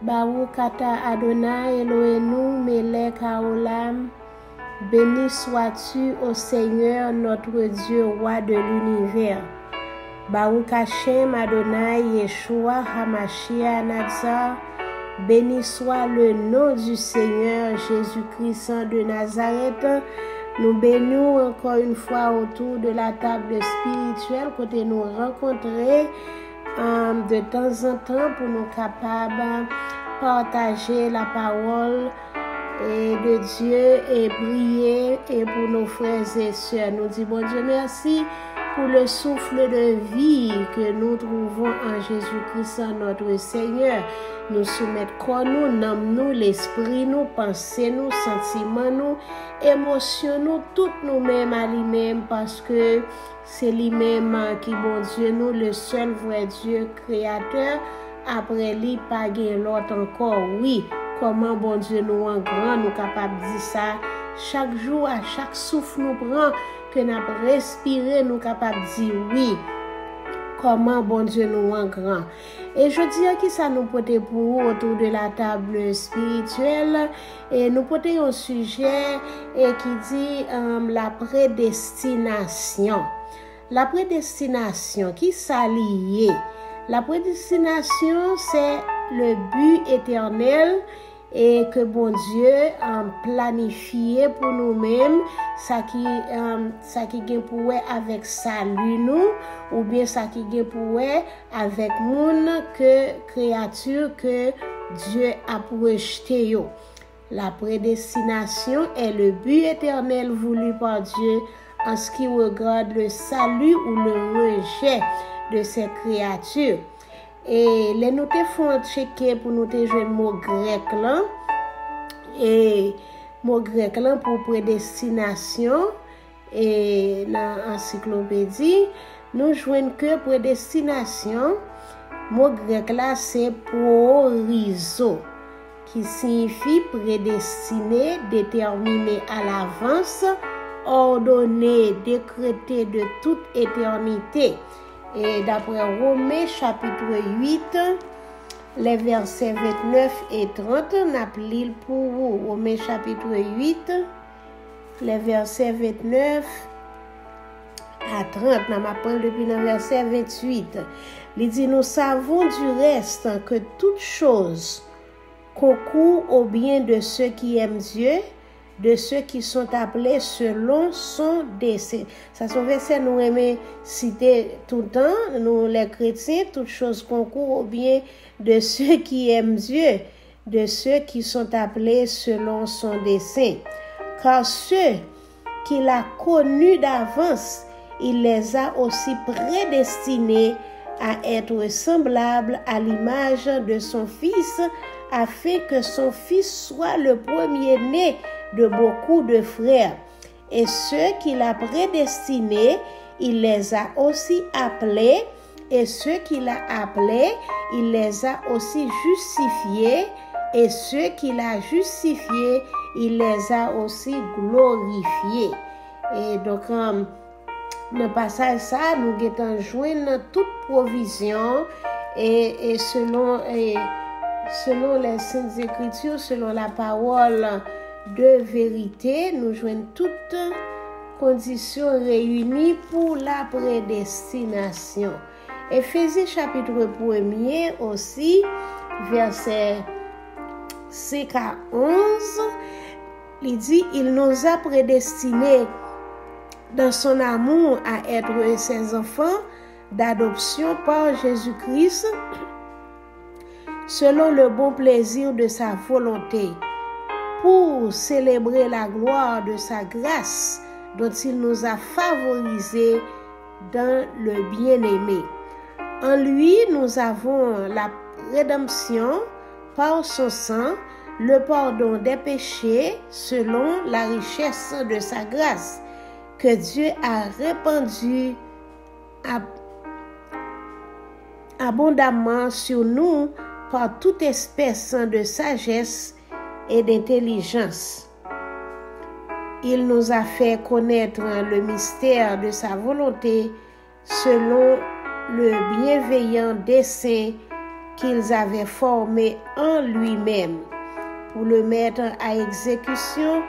Baruch ata Adonai Elohenu melech haolam. Béni sois-tu au Seigneur notre Dieu, roi de l'univers. Baruch Hashem Adonai Yeshua Hamashiach Natsar. Béni soit le nom du Seigneur Jésus-Christ de Nazareth. Nous bénissons encore une fois autour de la table spirituelle côté nous rencontrer de temps en temps pour nous capables partager la parole de Dieu et prier et pour nos frères et sœurs. Nous disons bon Dieu merci pour le souffle de vie que nous trouvons en Jésus-Christ notre Seigneur. Nous soumettons nous, nommons-nous, l'esprit nous, pensez nous, sentiments nous, émotions nous, toutes nous-mêmes à lui-même parce que c'est lui-même qui, bon Dieu, nous, le seul vrai Dieu créateur. Après lui, pas l'autre encore. Oui, comment bon Dieu nous en grand, nous capables de dire ça. Chaque jour, à chaque souffle nous prend, que nous respirer, nous capables de dire oui. Comment bon Dieu nous en grand. Et je dis que ça nous porte pour autour de la table spirituelle. Et nous portons un sujet qui dit la prédestination. La prédestination, qui s'allie. La prédestination, c'est le but éternel et que bon Dieu a planifié pour nous-mêmes, ça qui gagne pour avec salut nous, ou bien ça qui gagne pour avec monde que créature que Dieu a projeté yo. La prédestination est le but éternel voulu par Dieu en ce qui regarde le salut ou le rejet de ces créatures. Et les nous te font checker pour nous te jouer le mot grec là. Et mot grec là pour prédestination et dans encyclopédie, nous jouons que prédestination. Mot grec là c'est prorizo qui signifie prédestiné, déterminé à l'avance, ordonné, décrété de toute éternité. Et d'après Romains chapitre 8, les versets 29 et 30, on appelle pour vous. Romains chapitre 8, les versets 29 à 30, on m'apprend depuis le verset 28. Il dit, nous savons du reste que toute chose concourt au bien de ceux qui aiment Dieu, de ceux qui sont appelés selon son dessein. Ça, son verset nous aimons citer tout le temps, nous les chrétiens, toutes choses concourent au bien de ceux qui aiment Dieu, de ceux qui sont appelés selon son dessein. Car ceux qu'il a connus d'avance, il les a aussi prédestinés à être semblables à l'image de son Fils, afin que son Fils soit le premier-né de beaucoup de frères. Et ceux qu'il a prédestinés, il les a aussi appelés. Et ceux qu'il a appelés, il les a aussi justifiés. Et ceux qu'il a justifiés, il les a aussi glorifiés. Et donc, dans le passage ça, nous avons joindre toute provision et selon les Saintes Écritures, selon la parole de vérité, nous joignons toutes conditions réunies pour la prédestination. Éphésiens chapitre 1er aussi, verset 5 à 11, il dit, il nous a prédestinés dans son amour à être ses enfants d'adoption par Jésus-Christ, selon le bon plaisir de sa volonté, pour célébrer la gloire de sa grâce dont il nous a favorisés dans le bien-aimé. En lui, nous avons la rédemption par son sang, le pardon des péchés selon la richesse de sa grâce, que Dieu a répandue abondamment sur nous par toute espèce de sagesse et d'intelligence. Il nous a fait connaître le mystère de sa volonté selon le bienveillant dessein qu'ils avaient formé en lui-même pour le mettre à exécution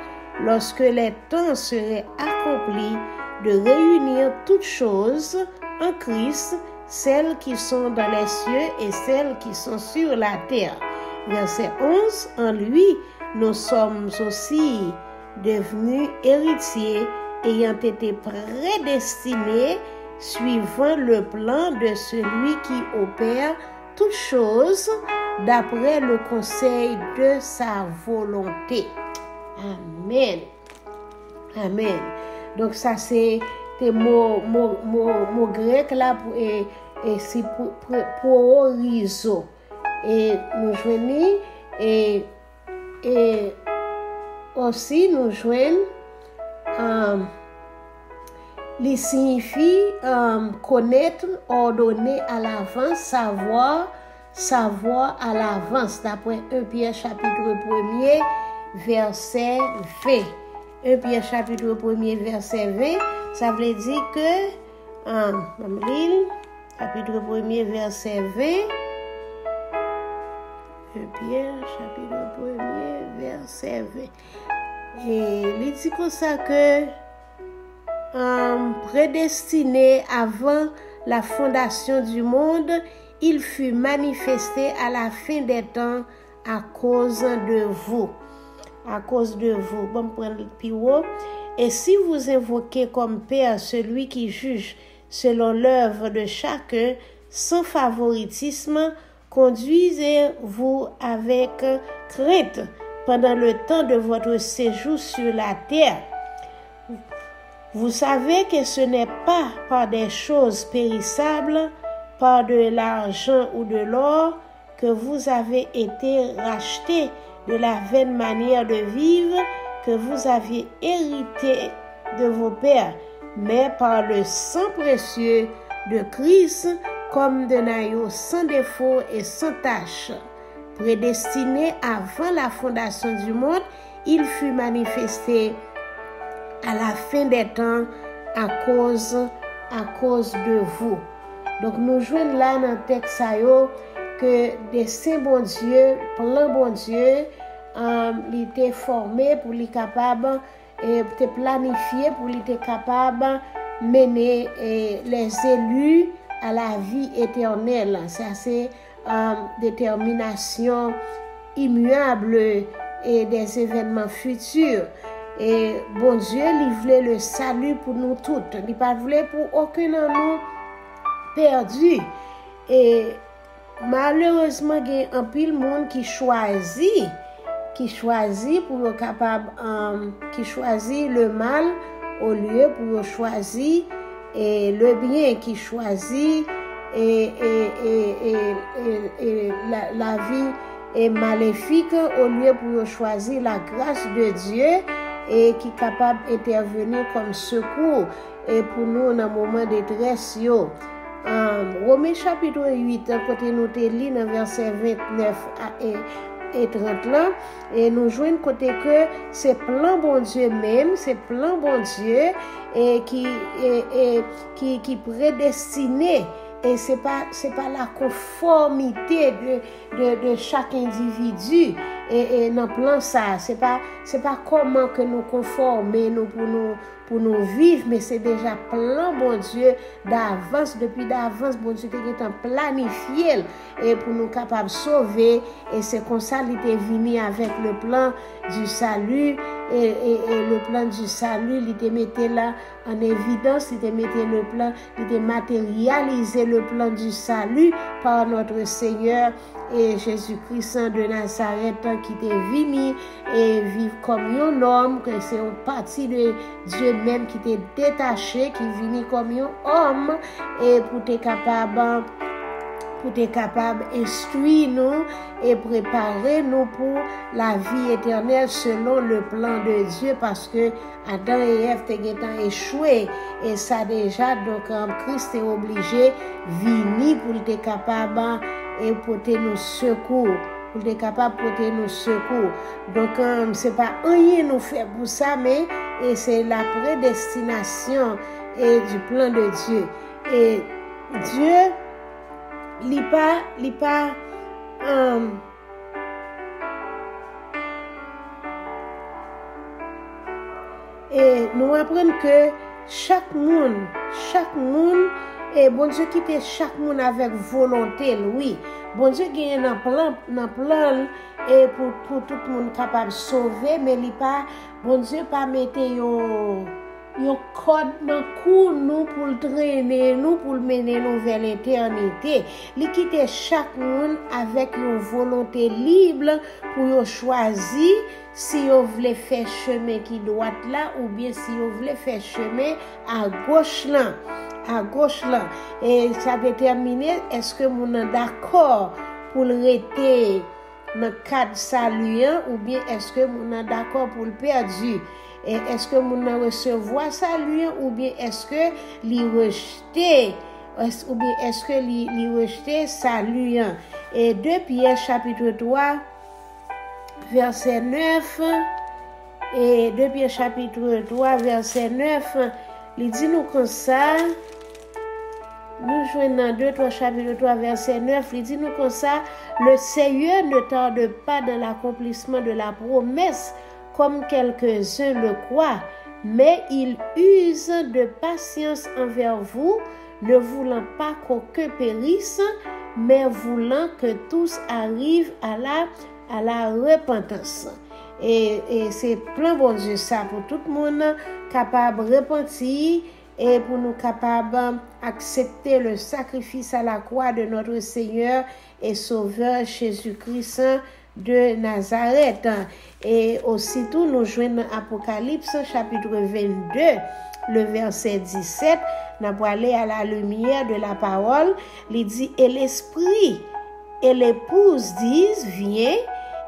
lorsque les temps seraient accomplis de réunir toutes choses en Christ, celles qui sont dans les cieux et celles qui sont sur la terre. Verset 11, en lui, nous sommes aussi devenus héritiers, ayant été prédestinés suivant le plan de celui qui opère toutes choses d'après le conseil de sa volonté. Amen. Amen. Donc ça c'est des mots grecs là et c'est pour horizon. Et nous joignons et aussi nous joignons il signifie connaître, ordonner à l'avance, savoir à l'avance, d'après 1 Pierre chapitre 1er, verset 20. 1 Pierre chapitre 1er, verset 20, ça veut dire que, chapitre 1er, verset 20, 1 Pierre chapitre 1er, verset 20. Et il dit comme ça que, prédestiné avant la fondation du monde, il fut manifesté à la fin des temps à cause de vous. À cause de vous. Bon, prendre le plus haut. Et si vous invoquez comme Père celui qui juge selon l'œuvre de chacun, sans favoritisme, conduisez-vous avec crainte pendant le temps de votre séjour sur la terre. Vous savez que ce n'est pas par des choses périssables, par de l'argent ou de l'or, que vous avez été rachetés de la vaine manière de vivre que vous aviez hérité de vos pères, mais par le sang précieux de Christ, comme d'un agneau sans défaut et sans tache. Prédestiné avant la fondation du monde, il fut manifesté à la fin des temps à cause de vous. Donc nous jouons là dans le texte que des saints bon Dieu, plan bon Dieu, il était formé pour les capable et planifié pour les capable mener les élus à la vie éternelle. C'est détermination immuable et des événements futurs. Et bon Dieu, il voulait le salut pour nous toutes. Il ne pas voulait pour aucun de nous perdu. Et malheureusement, il y a un pile monde qui choisit pour capable qui choisit le mal au lieu pour choisir et le bien, qui choisit et la vie est maléfique au lieu pour choisir la grâce de Dieu et qui est capable d'intervenir comme secours et pour nous dans un moment de détresse. Romains chapitre 8, côté nous lit dans verset 29 et 30 là, et nous jouons côté que c'est plan bon Dieu même, c'est plan bon Dieu et qui prédestiné. Et c'est pas la conformité de chaque individu et dans plan ça, c'est pas comment que nous conformer pour nous vivre, mais c'est déjà plan bon Dieu d'avance, depuis d'avance bon Dieu qui est planifié et pour nous capables sauver, et c'est comme ça il est venu avec le plan du salut et le plan du salut il était mis là en évidence, il était mis le plan, il était matérialisé le plan du salut par notre Seigneur et Jésus-Christ de Nazareth qui était venu et vivre comme un homme, que c'est une partie de Dieu même qui était détaché, qui est venu comme un homme et pour être capable d'instruire nous et préparer nous pour la vie éternelle selon le plan de Dieu, parce que Adam et Ève étaient échoués et ça déjà, donc Christ est obligé venir pour être capable et porter nos secours, pour être capable de porter nos secours. Donc c'est pas rien nous fait pour ça, mais c'est la prédestination et du plan de Dieu. Et Dieu il pas et nous apprenons que chaque monde, et bon Dieu quitte chaque monde avec volonté, oui. Bon Dieu gagne un plan et pour tout le monde capable de sauver, mais il pas, bon Dieu pas mettre yon code dans cou nous pour le traîner nous pour le mener nous vers l'éternité. Il quitte chaque monde avec une volonté libre pour yo choisir si yo voulait faire chemin qui droite là ou bien si yo voulait faire chemin à gauche là. Et ça détermine est-ce que mon est d'accord pour le rester dans le cadre saluant ou bien est-ce que mon est d'accord pour le perdu. Et est-ce que mon a recevoir saluant ou bien est-ce que li rejeter ou bien est-ce que li rejeter saluant. Et 2 Pierre chapitre 3 verset 9 et 2 Pierre chapitre 3 verset 9 il dit nous comme ça. Nous jouons dans 2 chapitre 3 verset 9, il dit nous comme ça, le Seigneur ne tarde pas dans l'accomplissement de la promesse comme quelques-uns le croient, mais il use de patience envers vous, ne voulant pas qu'aucun périsse, mais voulant que tous arrivent à la repentance. Et c'est plein bon Dieu ça pour tout le monde capable de repentir et pour nous capables d'accepter le sacrifice à la croix de notre Seigneur et Sauveur Jésus-Christ de Nazareth. Et aussitôt nous joignons Apocalypse chapitre 22, le verset 17, nous allons aller à la lumière de la parole. Il dit, et l'esprit et l'épouse disent, viens,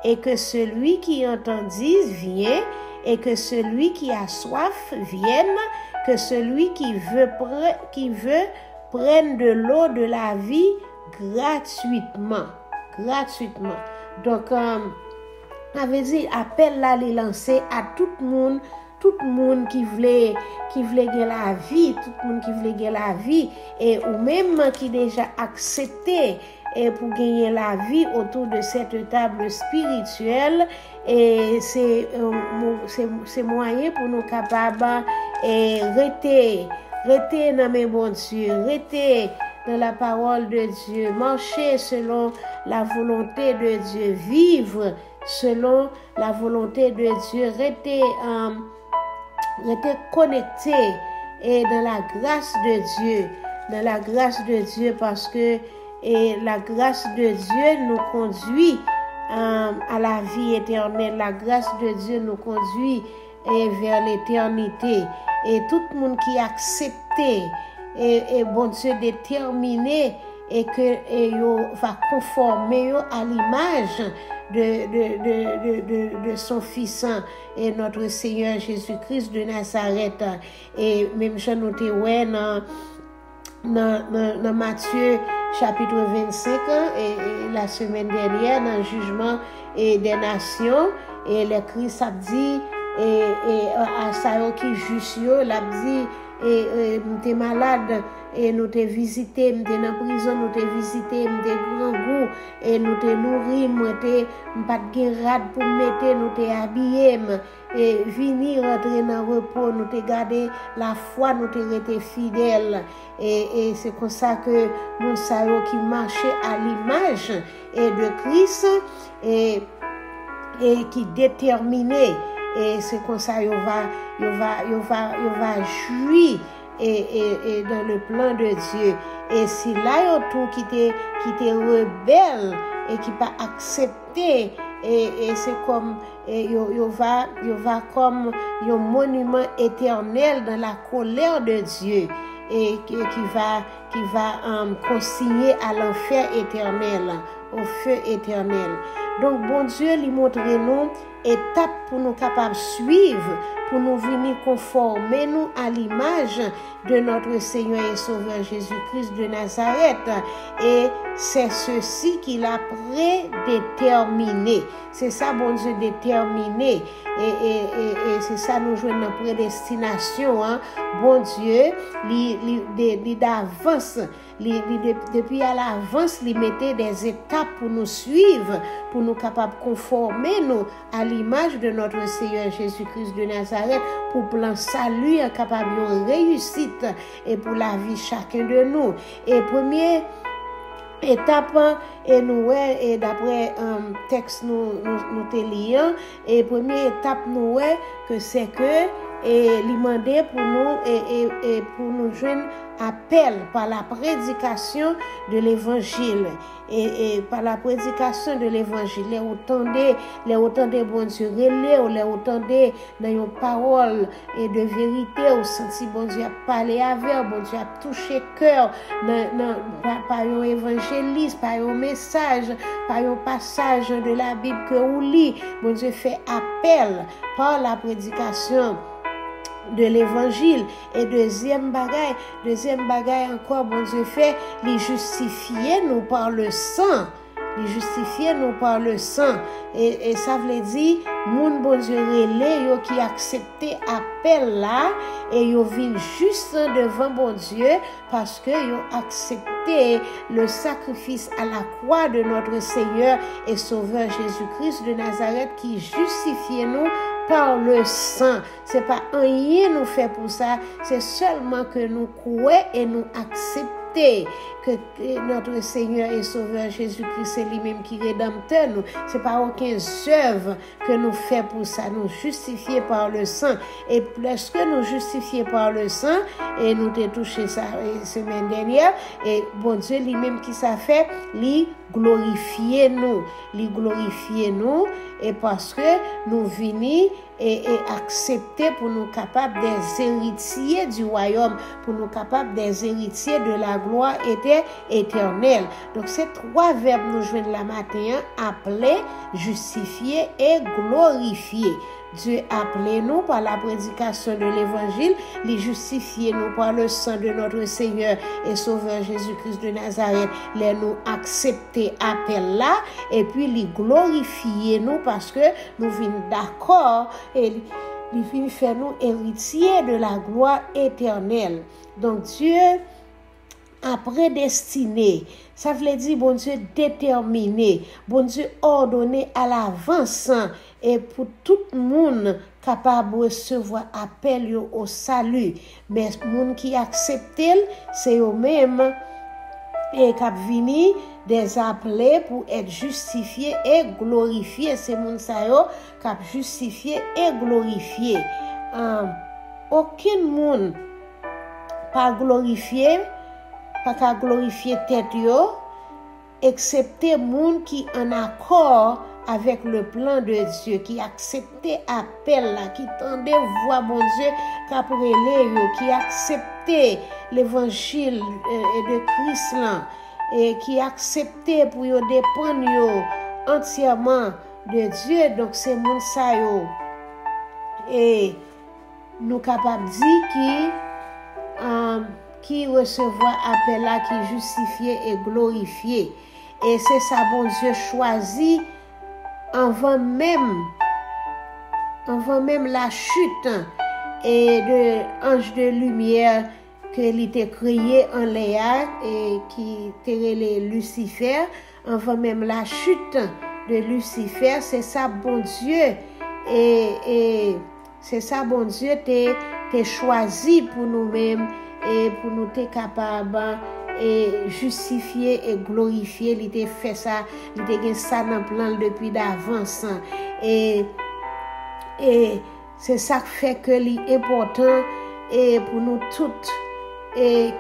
et que celui qui entend dise, viens, et que celui qui a soif vienne, que celui qui veut prenne de l'eau de la vie gratuitement. Donc, avait dit appel là les lancer à tout le monde qui voulait gagner la vie, tout le monde qui voulait gagner la vie et ou même qui déjà accepté et pour gagner la vie autour de cette table spirituelle. Et c'est moyen pour nous capables et rester dans mes bons Dieu, rester dans la parole de Dieu, marcher selon la volonté de Dieu, vivre selon la volonté de Dieu, rester connecté et dans la grâce de Dieu, parce que la grâce de Dieu nous conduit à la vie éternelle. La grâce de Dieu nous conduit vers l'éternité. Et tout le monde qui accepte et bon Dieu déterminé et que va conformer à l'image de son Fils et notre Seigneur Jésus-Christ de Nazareth. Et même je noté dans Matthieu chapitre 25 et la semaine dernière dans le jugement et des nations et le Christ a dit et à ça qui juge yo l'a dit et m'était malade et nous t'ai visité, m'était dans prison, nous t'ai visité, m'était grand goût et nous t'ai nourri, m'était pas de rade pour mettre, nous t'ai habillé et venir rentrer dans le repos, nous t'ai gardé la foi, nous t'ai été fidèle et c'est comme ça que mon sayo qui marchait à l'image et de Christ et qui déterminé. Et c'est comme ça il va jouir et dans le plan de Dieu. Et si là tout qui était rebelle et qui pas accepté et c'est comme il va comme un monument éternel dans la colère de Dieu et qui va consigner à l'enfer éternel, au feu éternel. Donc bon Dieu lui montre nous étape pour nous capables de suivre, pour nous venir conformer nous à l'image de notre Seigneur et Sauveur Jésus-Christ de Nazareth. Et c'est ceci qu'il a prédéterminé. C'est ça, bon Dieu, déterminé. et c'est ça nous jouons dans prédestination, hein. Bon Dieu, li d'avance, depuis à l'avance, il mettait des étapes pour nous suivre, pour nous capables de conformer nous à l'image de notre Seigneur Jésus-Christ de Nazareth, pour plan salut, capable de réussite et pour la vie chacun de nous. Et première étape, et nous, et d'après un texte nous te lions, et première étape nous, que c'est que et demander pour nous et pour nous joindre appel par la prédication de l'évangile et par la prédication de l'évangile les autant de bon Dieu relais les autant de dans une parole et de vérité au senti bon Dieu a parlé avec bon Dieu a touché cœur par un évangéliste par un message par un passage de la Bible que vous lit bon Dieu fait appel par la prédication de l'évangile. Et deuxième bagaille encore, bon Dieu fait, les justifier nous par le sang. Les justifier nous par le sang. Et ça veut dire, moun bon Dieu relais, yo qui accepté appel là, et yo vin juste devant bon Dieu, parce que yo accepté le sacrifice à la croix de notre Seigneur et Sauveur Jésus-Christ de Nazareth, qui justifiait nous par le sang. C'est pas rien nous fait pour ça, c'est seulement que nous croyons et nous acceptons que notre Seigneur et Sauveur Jésus-Christ c'est lui-même qui rédempteur nous. C'est pas aucune œuvre que nous fait pour ça, nous justifier par le sang. Et plus que nous justifier par le sang, et nous t'ai touché ça la semaine dernière, et bon Dieu lui-même qui ça fait, lui glorifier nous, et parce que nous venons et accepter pour nous capables des héritiers du royaume, pour nous capables des héritiers de la gloire éternelle. Donc ces trois verbes nous joignent la matin, appeler, justifier et glorifier. Dieu appelé nous par la prédication de l'évangile, les justifier nous par le sang de notre Seigneur et Sauveur Jésus-Christ de Nazareth, les nous accepter appel là, et puis les glorifier nous parce que nous venons d'accord et il vient faire nous héritiers de la gloire éternelle. Donc Dieu a prédestiné, ça veut dire bon Dieu déterminé, bon Dieu ordonné à l'avance, et pour tout le monde capable de recevoir appel au salut. Mais les gens qui acceptent, c'est eux-mêmes et qui viennent des appelés pour être justifiés et glorifiés. C'est les gens qui sont justifiés et glorifiés. Aucun monde pas glorifié, pas qu'à glorifier tête yo, excepté monde qui en accord avec le plan de Dieu, qui acceptait appel là, qui tendait voir mon Dieu qui acceptait l'évangile de Christ là, et qui acceptait pour yo dépendre entièrement de Dieu. Donc c'est mon ça yo et nous capables dire qui recevoir appel là, qui justifié et glorifié. Et c'est ça bon Dieu choisi avant même la chute et de ange de lumière que il était créé en Léa et qui était Lucifer. Avant même la chute de Lucifer, c'est ça bon Dieu et c'est ça bon Dieu t'es choisi pour nous-mêmes et pour nous être capables et justifier et glorifier. Il était fait ça, il était ça dans le plan depuis d'avance. Et c'est ça qui fait que c'est important et pour nous toutes et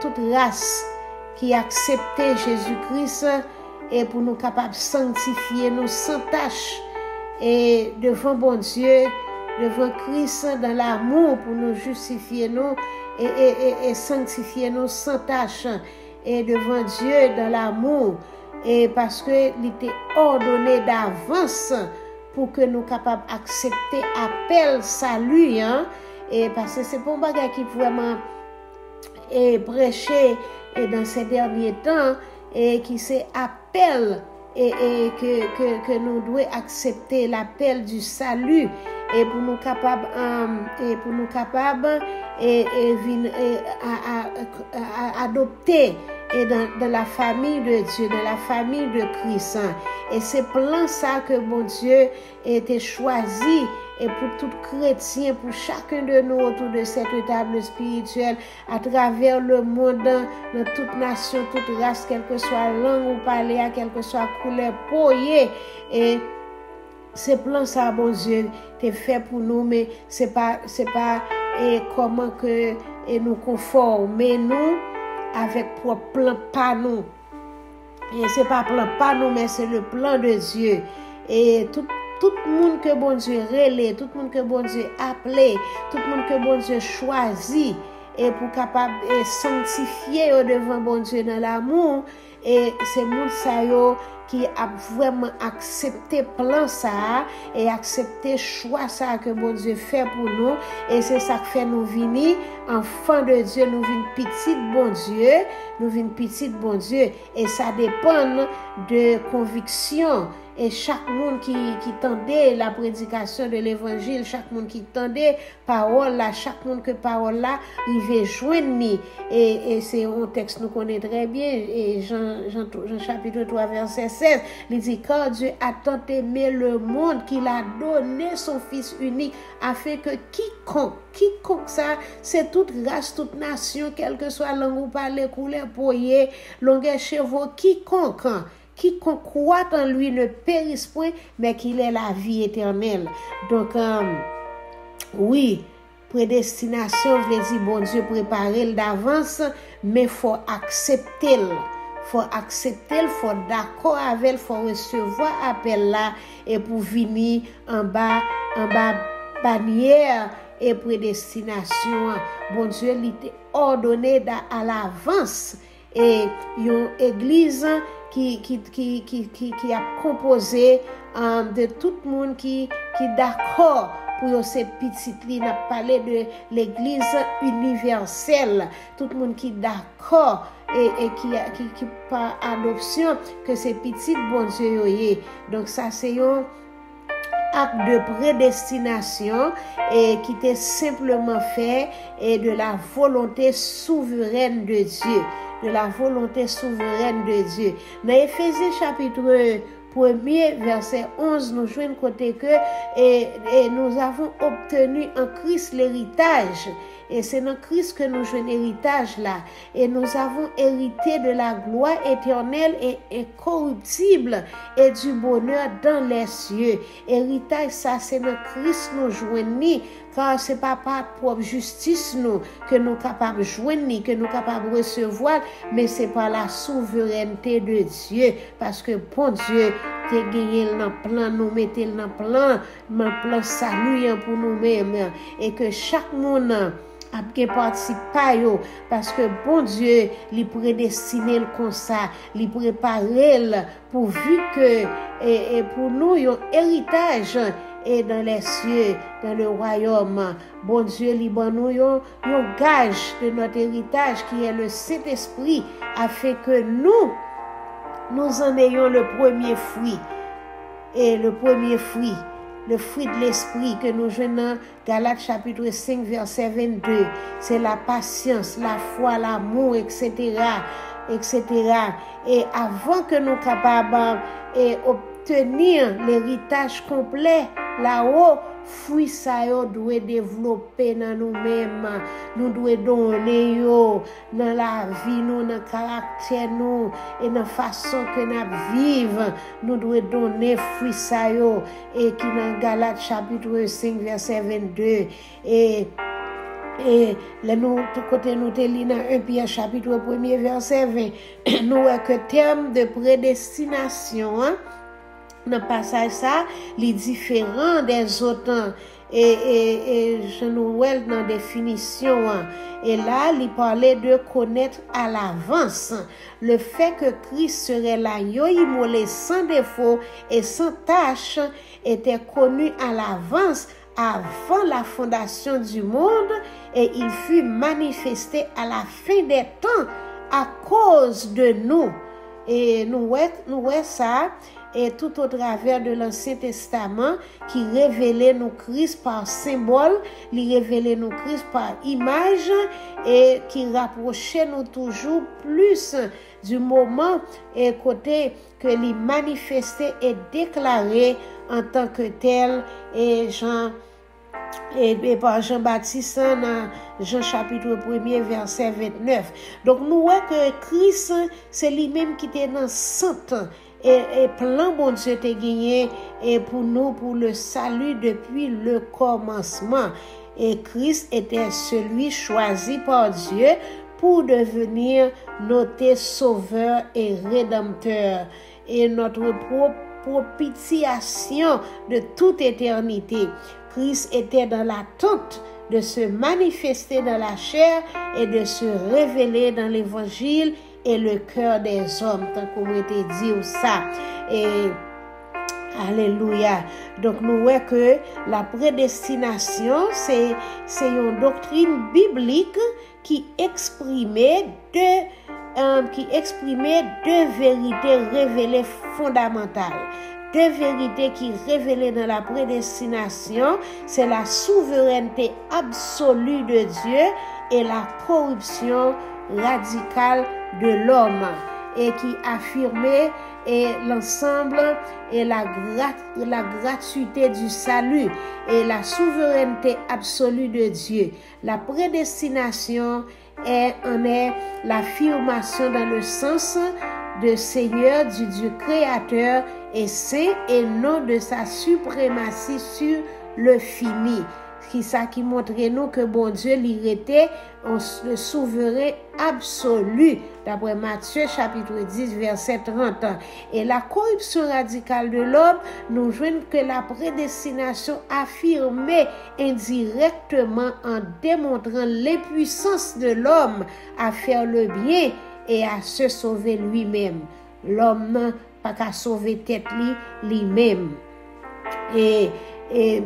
toute race qui acceptait Jésus-Christ et pour nous capables de sanctifier nous sans tâche et devant bon Dieu, devant Christ dans l'amour pour nous justifier nous et sanctifier nous sans tâche et devant Dieu dans l'amour et parce que il était ordonné d'avance pour que nous capables d'accepter appel salut et parce que c'est pour bagage qui vraiment prêcher et dans ces derniers temps et qui c'est appel que nous devons accepter l'appel du salut et pour nous capables adopter et dans la famille de Dieu, dans la famille de Christ. Et c'est plein ça que bon Dieu était choisi et pour tout chrétien, pour chacun de nous autour de cette table spirituelle, à travers le monde, dans toute nation, toute race, quelle que soit langue ou parler, quelle que soit couleur, poyer. Et c'est plein ça, bon Dieu, t'es fait pour nous, mais c'est pas et comment que et nous conformer nous avec propre plan pas nous. Et c'est pas plan pas nous, mais c'est le plan de Dieu. Et tout le monde que bon Dieu relève, tout le monde que bon Dieu appelé, tout le monde que bon Dieu choisit, et pour capable de sanctifier devant bon Dieu dans l'amour, et c'est monde ça yo qui a vraiment accepté plan ça et accepté choix ça que bon Dieu fait pour nous, et c'est ça qui fait nous venir enfants de Dieu, nous venir petite bon Dieu, et ça dépend de conviction. Et chaque monde qui tendait la prédication de l'évangile, chaque monde qui tendait parole là, chaque monde que parole là, il veut joindre. Et c'est un texte nous connaît très bien. Et Jean chapitre 3 verset 16, il dit car Dieu a tant aimé le monde qu'il a donné son Fils unique afin que quiconque ça, c'est toute race, toute nation, quelle que soit langue ou parler, couleur, poyer, longueur, chevaux, quiconque croit en lui ne périsse point, mais qu'il ait la vie éternelle. Donc, oui, prédestination, veut dire, bon Dieu préparer d'avance, mais faut accepter. Faut d'accord avec, il faut recevoir appel là, et pour venir en bas bannière et prédestination. Bon Dieu, il était ordonné à l'avance. Et une église qui a composé de tout le monde qui d'accord pour ces petites lignes. On a parlé de l'église universelle. Tout le monde qui d'accord et qui par adoption que ces petites bon Dieu. Donc ça c'est un acte de prédestination et qui était simplement fait et de la volonté souveraine de Dieu. De la volonté souveraine de Dieu. Dans Éphésiens chapitre 1er, verset 11, nous jouons côté que et nous avons obtenu en Christ l'héritage. Et c'est dans Christ que nous jouons l'héritage là. Et nous avons hérité de la gloire éternelle et incorruptible et du bonheur dans les cieux. Héritage ça, c'est dans Christ nous jouons, car c'est pas par propre justice nous que nous capables de joindre, que nous capables de recevoir, mais c'est par la souveraineté de Dieu. Parce que bon Dieu, t'es gagné dans plan, nous mettez dans plan salut pour nous-mêmes. Et que chaque monde a bien participé parce que bon Dieu lui prédestiné comme ça, lui préparé pour vivre que et pour nous un héritage et dans les cieux, dans le royaume. Bon Dieu lui ban nous un gage de notre héritage qui est le Saint-Esprit, afin que nous en ayons le premier fruit. Et le premier fruit, le fruit de l'esprit que nous jouons dans Galates chapitre 5 verset 22, c'est la patience, la foi, l'amour, etc. Et avant que nous capables obtenir l'héritage complet là-haut, fruit ça yo doit développer dans nous-mêmes, nous doit donner yo dans la vie nous, dans caractère nous et dans façon que nous vivre, nous doit donner fruit ça yo, et qui dans Galates chapitre 5 verset 22 et là nous tout côté nous te lit dans 1 Pierre chapitre 1 verset 20, nous que terme de prédestination dans le passage ça, les différents des autres et je nous vois dans la définition et là il parlait de connaître à l'avance le fait que Christ serait là immolé sans défaut et sans tâche était connu à l'avance avant la fondation du monde, et il fut manifesté à la fin des temps à cause de nous. et nous voyons ça et tout au travers de l'Ancien Testament qui révélait nous Christ par symbole, qui révélait nous Christ par image et qui rapprochait nous toujours plus du moment et côté que les manifesté et déclaré en tant que tel et par Jean-Baptiste dans Jean chapitre 1er verset 29. Donc nous voyons que Christ c'est lui-même qui était dans centre et plan bon Dieu t'a gagné et pour nous pour le salut depuis le commencement. Et Christ était celui choisi par Dieu pour devenir notre sauveur et rédempteur et notre propitiation de toute éternité. Christ était dans l'attente de se manifester dans la chair et de se révéler dans l'évangile et le cœur des hommes, tant qu'on était dit ça. Et alléluia. Donc nous voyons que la prédestination c'est une doctrine biblique qui exprimait deux vérités révélées fondamentales. Deux vérités qui révélées dans la prédestination, c'est la souveraineté absolue de Dieu et la corruption radicale de l'homme et qui affirmait l'ensemble et la gratuité du salut et la souveraineté absolue de Dieu. La prédestination est l'affirmation dans le sens de Seigneur du Dieu créateur et saint et non de sa suprématie sur le fini. Qui montrait nous que bon Dieu l'était le souverain absolu d'après Matthieu chapitre 10 verset 30. Et la corruption radicale de l'homme nous joigne que la prédestination affirmée indirectement en démontrant l'impuissance de l'homme à faire le bien et à se sauver lui-même. L'homme n'a pas qu'à sauver tête lui-même. Et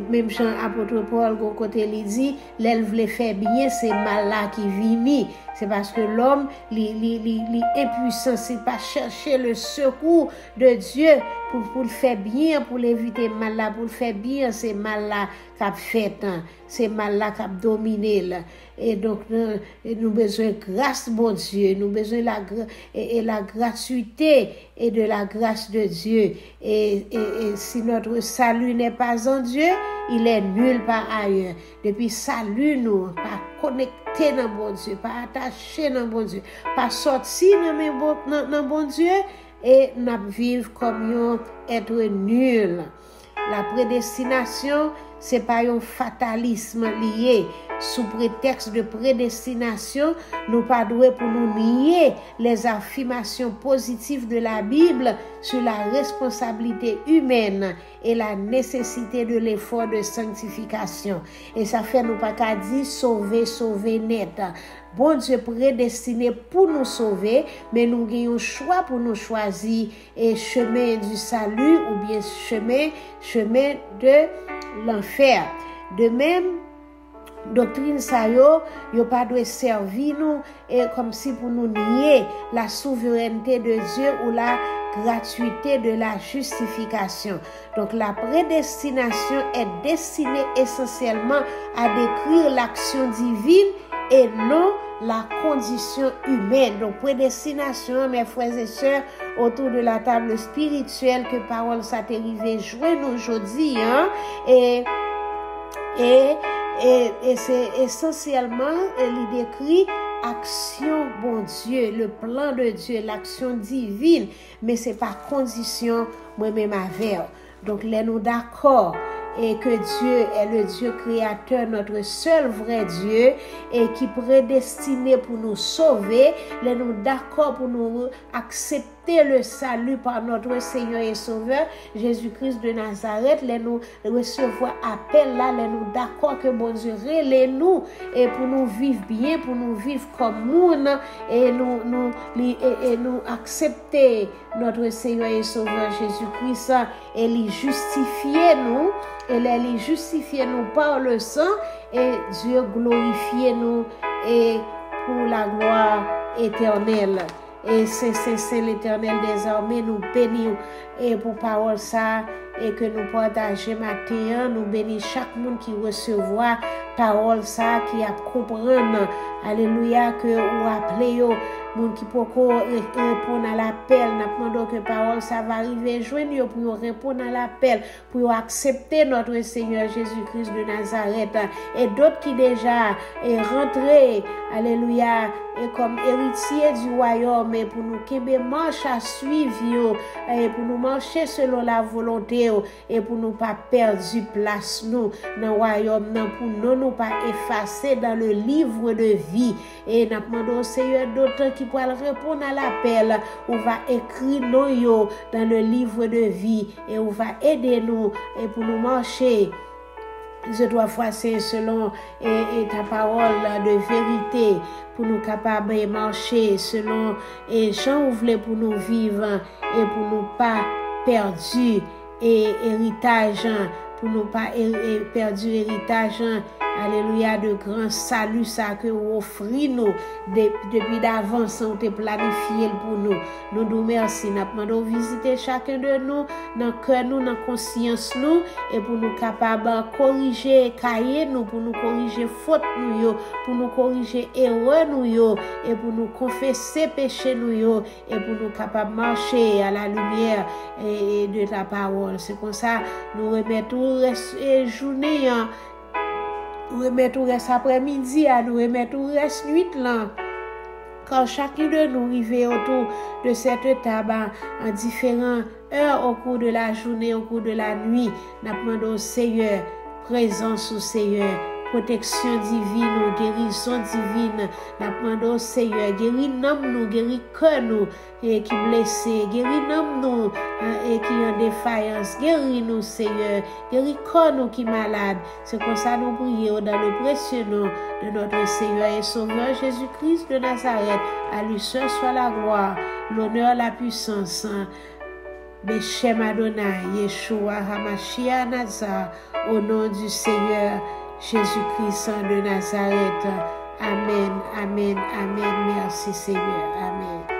même Jean apôtre Paul côté il dit l'elle voulait faire bien c'est mal là qui vini c'est parce que l'homme impuissant c'est pas chercher le secours de Dieu pour le faire bien pour l'éviter mal là pour le faire bien c'est mal là qu'a fait c'est mal là qu'a dominé là et donc nous besoin grâce bon Dieu nous besoin la gratuité et de la grâce de Dieu et si notre salut n'est pas en Dieu il est nul par ailleurs depuis salut nous pas connecté dans bon Dieu pas attaché dans bon Dieu pas sorti dans bon Dieu et n'a vivre comme un être nul. La prédestination c'est pas un fatalisme lié sous prétexte de prédestination nous pas doués pour nous nier les affirmations positives de la Bible sur la responsabilité humaine et la nécessité de l'effort de sanctification et ça fait nous pas qu'à dire sauver net. Bon Dieu prédestiné pour nous sauver mais nous avons un choix pour nous choisir et chemin du salut ou bien chemin de l'enfer. De même doctrine ça yo pas doit servir nous et comme si pour nous nier la souveraineté de Dieu ou la gratuité de la justification. Donc la prédestination est destinée essentiellement à décrire l'action divine et non la condition humaine. Donc prédestination, mes frères et sœurs, autour de la table spirituelle que parole ça t'est arrivé jouer nous aujourd'hui et c'est essentiellement il décrit action bon Dieu, le plan de Dieu, l'action divine, mais c'est par condition moi-même avec. Donc là nous d'accord et que Dieu est le Dieu créateur, notre seul vrai Dieu et qui prédestiné pour nous sauver, là nous d'accord pour nous accepter le salut par notre Seigneur et Sauveur Jésus-Christ de Nazareth, là nous recevoir appel là nous d'accord que bon Dieu relève nous et pour nous vivre bien, pour nous vivre comme monde et nous accepter notre Seigneur et Sauveur Jésus-Christ et lui justifier nous et lui justifier nous par le sang et Dieu glorifier nous et pour la gloire éternelle. Et c'est l'Éternel des armées, nous bénissons et pour parole ça et que nous partageons matin, nous bénissons chaque monde qui recevra parole ça, qui a comprendre, alléluia, que ou appelé yo, monde qui peut répondre à l'appel, nous demandons que parole ça va arriver joindre yo pour répondre à l'appel, pour accepter notre Seigneur Jésus-Christ de Nazareth et d'autres qui déjà est rentré, alléluia, et comme héritier du royaume et pour nous qu'aimer marche à suivre et pour nous marcher selon la volonté et pour nous pas perdre place nous dans le royaume pour nous pas effacer dans le livre de vie et nous demandons au Seigneur d'autres qui pourront répondre à l'appel on va écrire nous dans le livre de vie et on va aider nous et pour nous marcher je dois passer selon et ta parole de vérité pour nous capables de marcher selon et Jean ouvre pour nous vivre et pour nous pas perdus et héritage pour nous pas perdu héritage alléluia de grand salut ça que vous offrez nous depuis d'avance on te planifié pour nous nous merci n'a demandons visiter chacun de nous dans cœur nous dans conscience nous et pour nous capable corriger cahier nous pour nous corriger faute nous pour nous corriger erreur nous et pour nous confesser péché nous et pour nous capable marcher à la lumière et de ta parole c'est comme ça nous remettons journée nous remettons reste après-midi nous remettons reste nuit là quand chacun de nous arrive autour de cette table en différentes heures au cours de la journée au cours de la nuit nous demandons au Seigneur présence au Seigneur protection divine, guérison divine. Nous demandons au Seigneur, guéris nous, guéris cœur nous, et qui blessé, guéris nous, et qui en défaillance, guéris nous, Seigneur, guéris corps nous qui malade. C'est comme ça nous prions dans le précieux nom de notre Seigneur et Sauveur Jésus-Christ de Nazareth. À lui seul soit la gloire, l'honneur, la puissance. Beshem Adonai, Yeshua HaMashiach Nazar, au nom du Seigneur Jésus-Christ de Nazareth. Amen, amen, amen. Merci Seigneur. Amen.